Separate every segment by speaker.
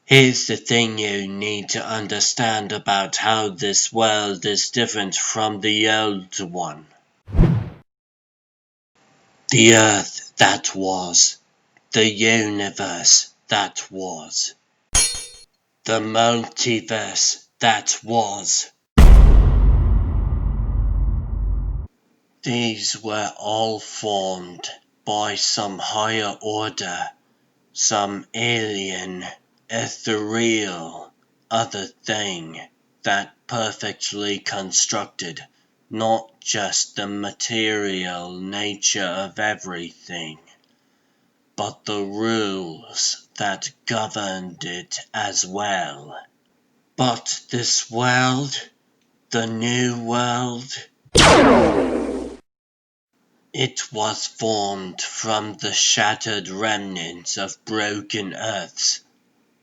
Speaker 1: Here's the thing you need to understand about how this world is different from the old one. The Earth that was, the universe that was, the multiverse that was. These were all formed by some higher order, some alien, ethereal, other thing that perfectly constructed not just the material nature of everything, but the rules that governed it as well. But this world, the new world, it was formed from the shattered remnants of broken Earths.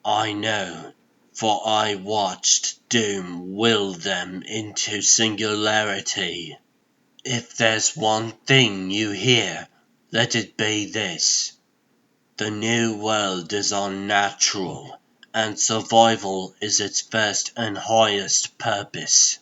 Speaker 1: I know, for I watched doom will them into singularity. If there's one thing you hear, let it be this. The new world is unnatural, and survival is its first and highest purpose.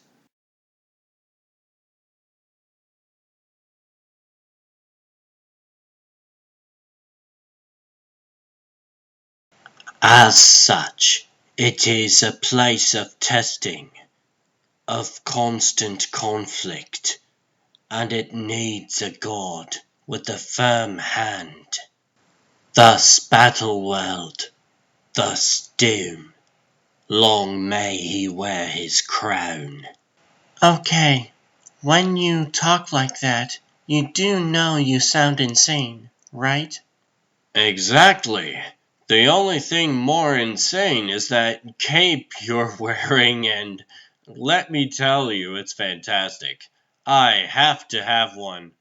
Speaker 1: As such, it is a place of testing, of constant conflict, and it needs a god with a firm hand. Thus Battle World, thus Doom. Long may he wear his crown. Okay, when you talk like that, you do know you sound insane, right? Exactly. The only thing more insane is that cape you're wearing, and let me tell you, it's fantastic. I have to have one.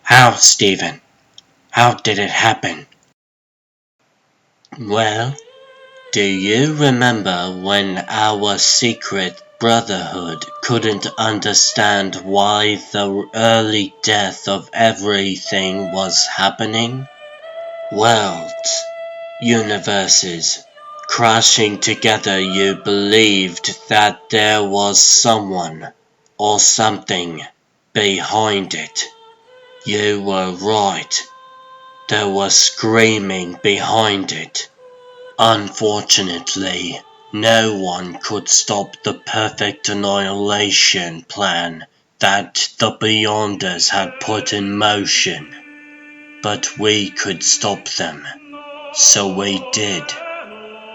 Speaker 1: How, Stephen? How did it happen? Well, do you remember when our secret brotherhood couldn't understand why the early death of everything was happening? Worlds, universes, crashing together, you believed that there was someone or something behind it. You were right. There was screaming behind it. Unfortunately, no one could stop the perfect annihilation plan that the Beyonders had put in motion. But we could stop them. So we did.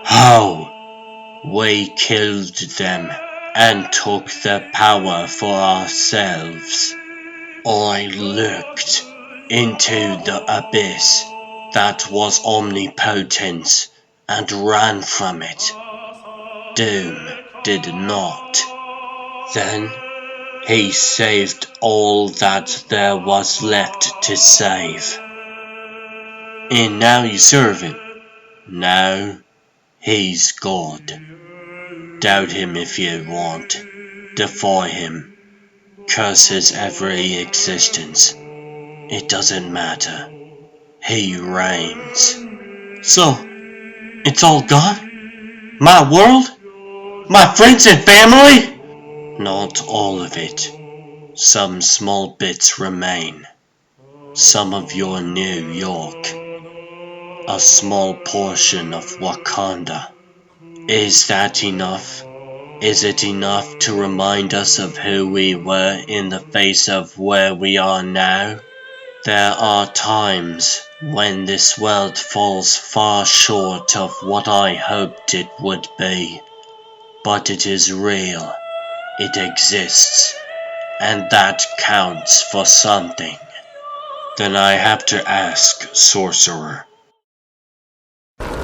Speaker 1: How? We killed them and took their power for ourselves. I looked into the abyss that was omnipotent and ran from it. Doom did not. Then he saved all that there was left to save. And now you serve him. Now he's God. Doubt him if you want. Defy him. Curse his every existence. It doesn't matter. He reigns. So, it's all gone? My world? My friends and family? Not all of it. Some small bits remain. Some of your New York. A small portion of Wakanda. Is that enough? Is it enough to remind us of who we were in the face of where we are now? There are times when this world falls far short of what I hoped it would be. But it is real. It exists. And that counts for something. Then I have to ask, Sorcerer.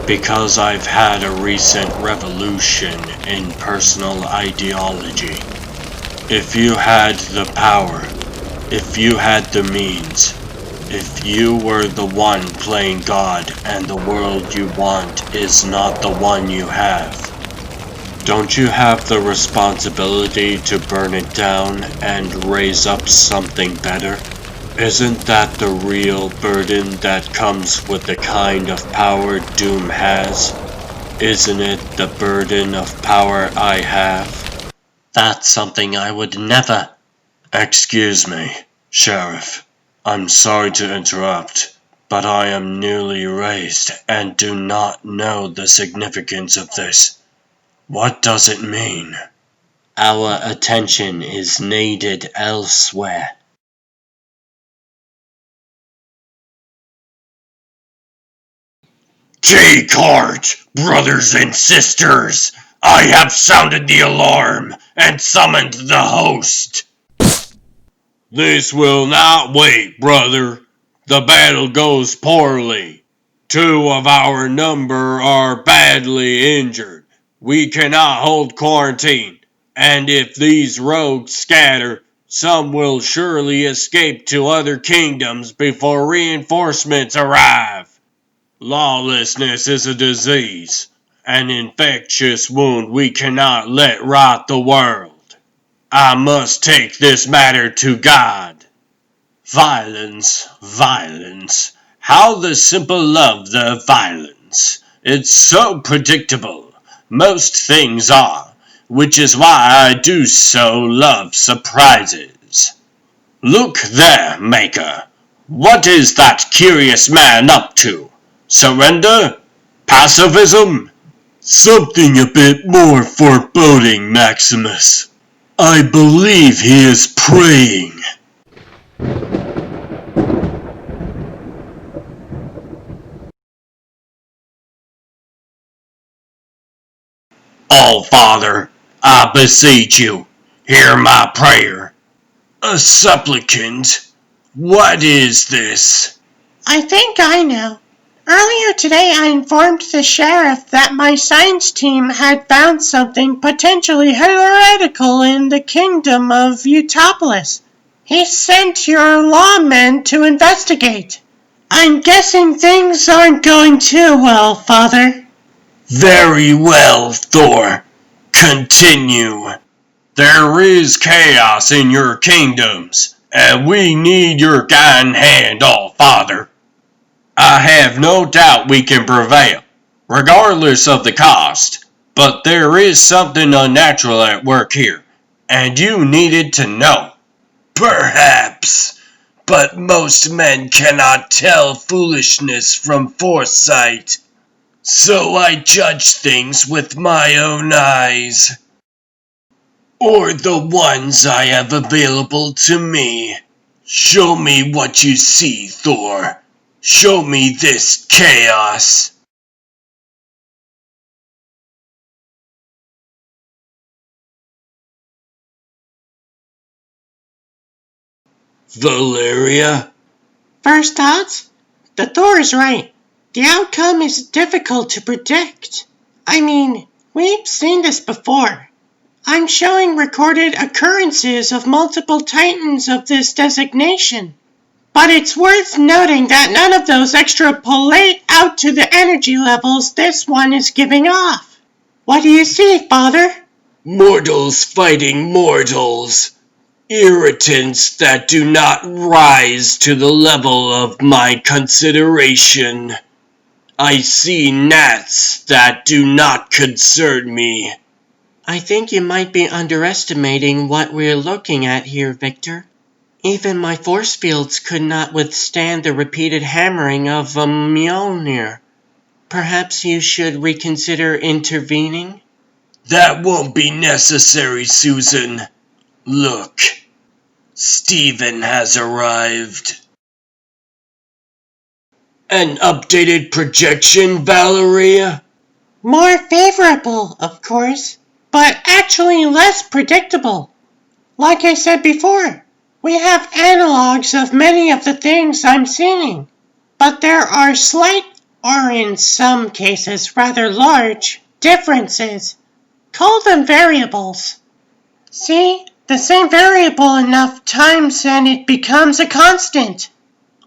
Speaker 1: Because I've had a recent revolution in personal ideology. If you had the power, if you had the means, if you were the one playing God and the world you want is not the one you have, don't you have the responsibility to burn it down and raise up something better? Isn't that the real burden that comes with the kind of power Doom has? Isn't it the burden of power I have? That's something I would never. Excuse me, Sheriff. I'm sorry to interrupt, but I am newly raised and do not know the significance of this. What does it mean? Our attention is needed elsewhere. Take heart, brothers and sisters! I have sounded the alarm and summoned the host. This will not wait, brother. The battle goes poorly. 2 of our number are badly injured. We cannot hold quarantine, and if these rogues scatter, some will surely escape to other kingdoms before reinforcements arrive. Lawlessness is a disease, an infectious wound we cannot let rot the world. I must take this matter to God. Violence, violence. How the simple love the violence. It's so predictable. Most things are, which is why I do so love surprises. Look there, Maker. What is that curious man up to? Surrender? Pacifism? Something a bit more foreboding, Maximus. I believe he is praying. Oh, Father, I beseech you, hear my prayer. A supplicant? What is this?
Speaker 2: I think I know. Earlier today I informed the sheriff that my science team had found something potentially heretical in the kingdom of Utopolis. He sent your lawmen to investigate. I'm guessing things aren't going too well, Father.
Speaker 1: Very well, Thor. Continue. There is chaos in your kingdoms, and we need your guiding hand, all Father. I have no doubt we can prevail, regardless of the cost, but there is something unnatural at work here, and you needed to know. Perhaps, but most men cannot tell foolishness from foresight, so I judge things with my own eyes. Or the ones I have available to me. Show me what you see, Thor. Show me this chaos. Valeria?
Speaker 2: First thoughts? The Thor is right. The outcome is difficult to predict. I mean, we've seen this before. I'm showing recorded occurrences of multiple titans of this designation. But it's worth noting that none of those extrapolate out to the energy levels this one is giving off. What do you see, Father?
Speaker 1: Mortals fighting mortals. Irritants that do not rise to the level of my consideration. I see gnats that do not concern me.
Speaker 2: I think you might be underestimating what we're looking at here, Victor. Even my force fields could not withstand the repeated hammering of a Mjolnir. Perhaps you should reconsider intervening?
Speaker 1: That won't be necessary, Susan. Look, Stephen has arrived. An updated projection, Valeria?
Speaker 2: More favorable, of course, but actually less predictable. Like I said before, we have analogs of many of the things I'm seeing, but there are slight, or in some cases rather large, differences. Call them variables. See, the same variable enough times and it becomes a constant.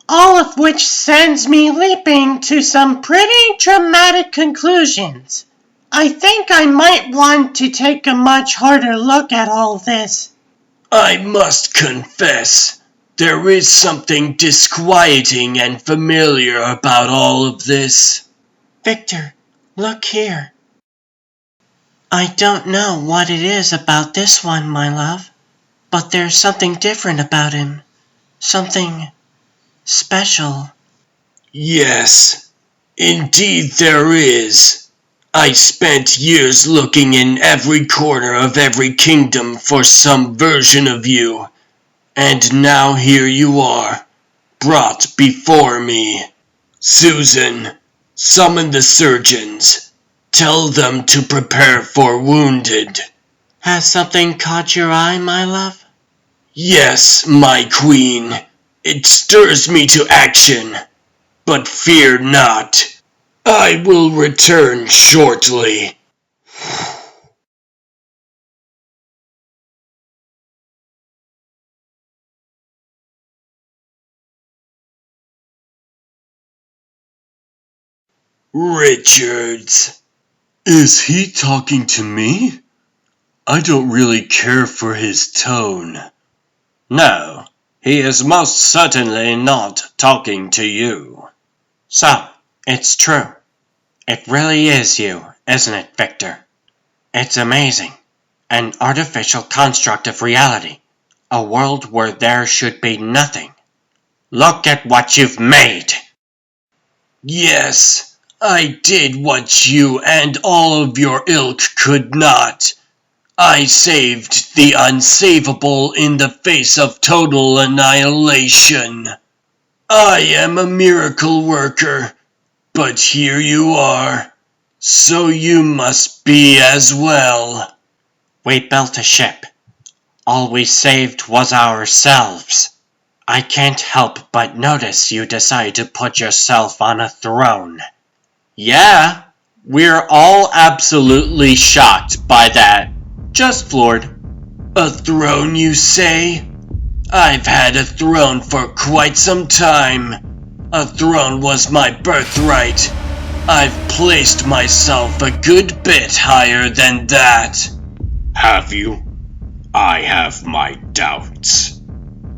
Speaker 2: All of which sends me leaping to some pretty dramatic conclusions. I think I might want to take a much harder look at all this.
Speaker 1: I must confess, there is something disquieting and familiar about all of this.
Speaker 2: Victor, look here. I don't know what it is about this one, my love, but there's something different about him. Something special.
Speaker 1: Yes, indeed there is. I spent years looking in every corner of every kingdom for some version of you, and now here you are, brought before me. Susan, summon the surgeons. Tell them to prepare for wounded.
Speaker 2: Has something caught your eye, my love?
Speaker 1: Yes, my queen. It stirs me to action. But fear not. I will return shortly. Richards. Is he talking to me? I don't really care for his tone. No, he is most certainly not talking to you.
Speaker 2: So, it's true. It really is you, isn't it, Victor? It's amazing. An artificial construct of reality. A world where there should be nothing. Look at what you've made!
Speaker 1: Yes, I did what you and all of your ilk could not. I saved the unsavable in the face of total annihilation. I am a miracle worker, but here you are. So you must be as well.
Speaker 2: We built a ship. All we saved was ourselves. I can't help but notice you decide to put yourself on a throne. Yeah, we're all absolutely shocked by that. Just floored.
Speaker 1: A throne, you say? I've had a throne for quite some time. A throne was my birthright. I've placed myself a good bit higher than that. Have you? I have my doubts.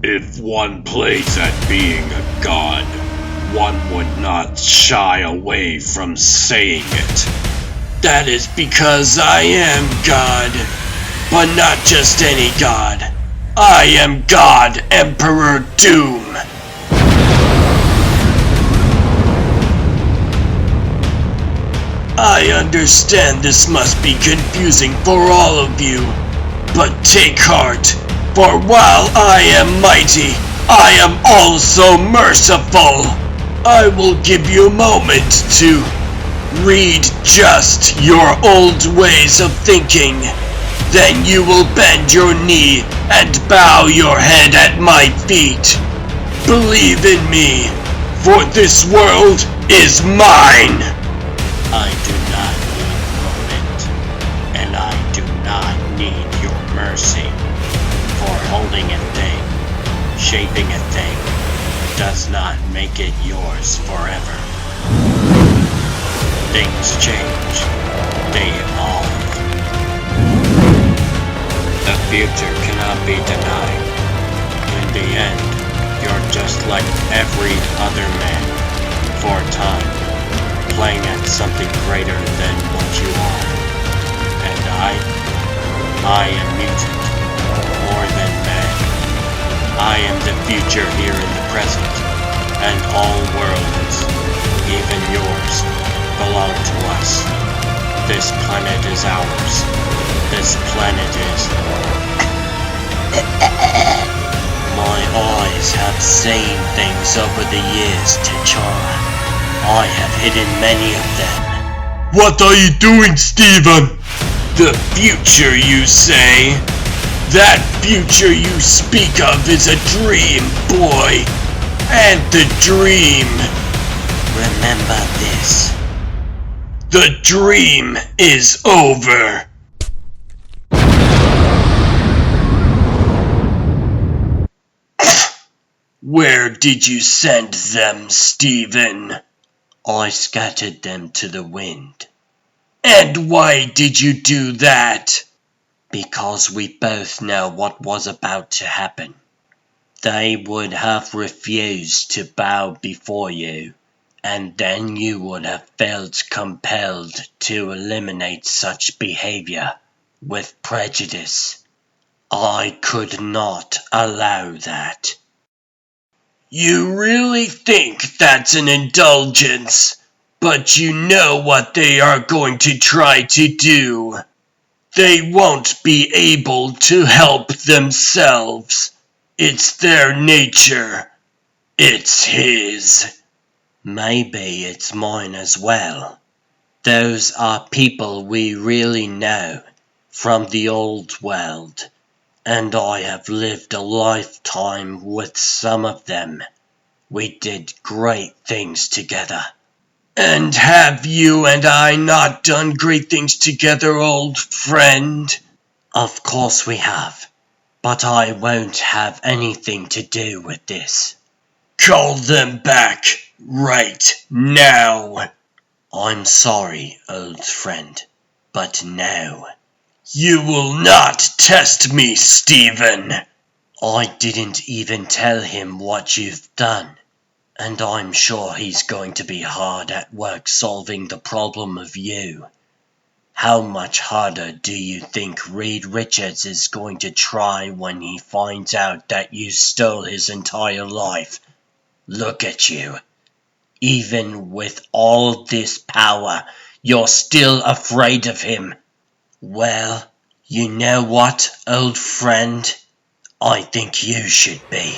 Speaker 1: If one plays at being a god, one would not shy away from saying it. That is because I am God, but not just any god. I am God Emperor Doom. I understand this must be confusing for all of you, but take heart, for while I am mighty, I am also merciful. I will give you a moment to read just your old ways of thinking. Then you will bend your knee and bow your head at my feet. Believe in me, for this world is mine. I do not need moment, and I do not need your mercy. For holding a thing, shaping a thing, does not make it yours forever. Things change, they evolve. The future cannot be denied. In the end, you're just like every other man, for a time, playing at something greater than what you are. And I am mutant, more than man. I am the future here in the present, and all worlds, even yours, belong to us. This planet is ours. This planet is... My eyes have seen things over the years, T'Challa. I have hidden many of them. What are you doing, Steven? The future, you say? That future you speak of is a dream, boy. And the dream... Remember this. The dream is over. Where did you send them, Stephen? I scattered them to the wind. And why did you do that? Because we both know what was about to happen. They would have refused to bow before you, and then you would have felt compelled to eliminate such behavior with prejudice. I could not allow that. You really think that's an indulgence, but you know what they are going to try to do. They won't be able to help themselves. It's their nature. It's his. Maybe it's mine as well. Those are people we really know from the old world, and I have lived a lifetime with some of them. We did great things together. And have you and I not done great things together, old friend? Of course we have, but I won't have anything to do with this. Call them back right now. I'm sorry, old friend, but no. You will not test me, Stephen. I didn't even tell him what you've done, and I'm sure he's going to be hard at work solving the problem of you. How much harder do you think Reed Richards is going to try when he finds out that you stole his entire life? Look at you. Even with all this power, you're still afraid of him. Well, you know what, old friend? I think you should be.